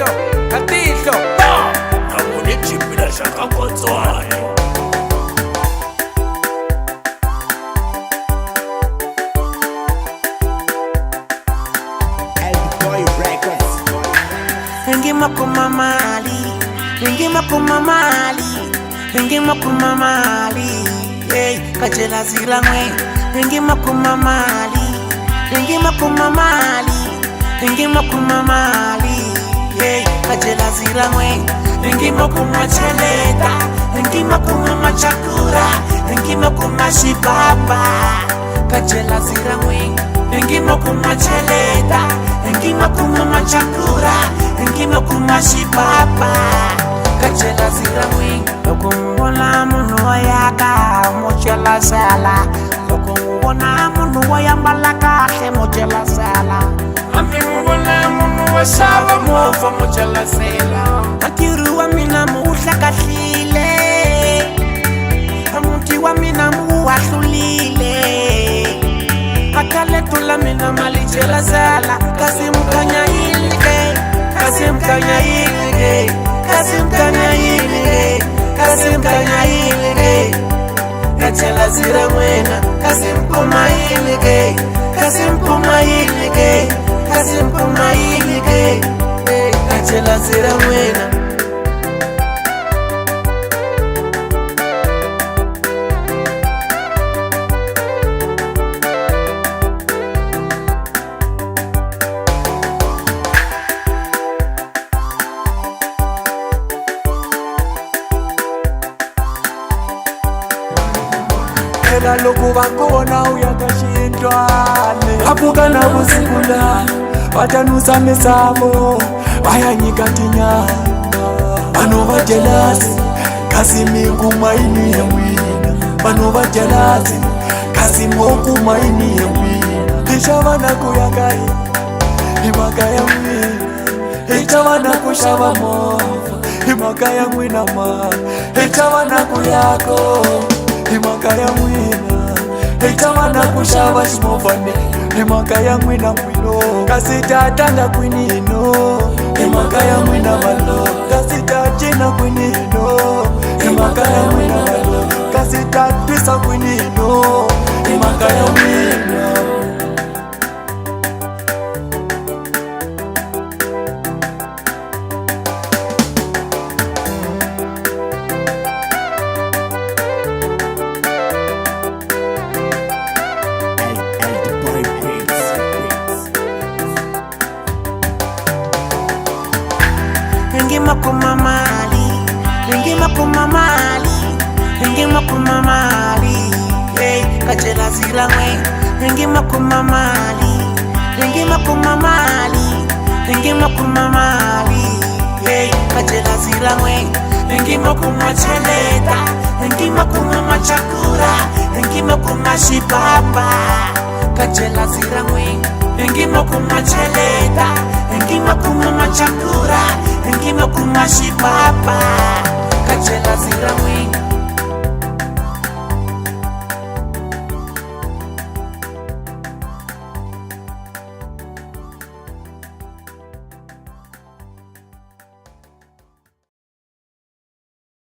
Atihlo Namuni chipila shaka kotswane Ngima kumamali, ngima kumamali, ngima kumamali, kachela zira mwe. Ngima kumamali, ngima kumamali, ngima kumamali, kachela zira mwe. Ngima kumacheleta, ngima kumamachakura, ngima kumashipapa, kachela zira mwe. Ngima kumacheleta, ngima kumamachakura, ngima kumashipapa, kachela zira mwe. Loko mbona munu wayaka mochela sala, loko mbona munu wayambala kahle mochela sala, ami mbona munu wasava mofa mochela sala. Akiru wa mina muhla kahlile, amuti wa mina muwahlulile, akale tula mina malichela sala. Kasim kanya ilike, Kasim kanya ilike, Kasim kanya ilike, Kasim kanya ilike, kachela zira mwena. Kasim kuma ilike, Kasim kuma ilike, Kasim kuma ilike, kachela zira mwena. Ela loku bakona uyakashindwane, apuka na busikula batanusa mesabo bayanyikatinya bano bajelasi Kasimi kumaini ya mwina, bano bajelasi Kasimi kumaini ya mwina. Ishabana kuyakai imaka ya mwina, ishabana kushaba mofa imaka ya mwina ma, ishabana kuyako imaka ya mwina, itamana kushaba shimofane imaka ya mwina mwino. Kasita tanga kwinino imaka ya mwina malo, kasita china kwinino imaka ya mwina malo, kasita twisa kwinino imaka ya mwina. Ngima kumamali, ngima kumamali, ngima kumamali, kachela zira mwe. Ngima kumamali, ngima kumamali, ngima kumamali, kachela zira mwe. Ngima kumacheleta, ngima kumamachakura, ngima kumashipapa, kachela zira mwe. Ngima kumacheleta, ngima kumamachakura, ngima kumashipapa, kachela zira mwe.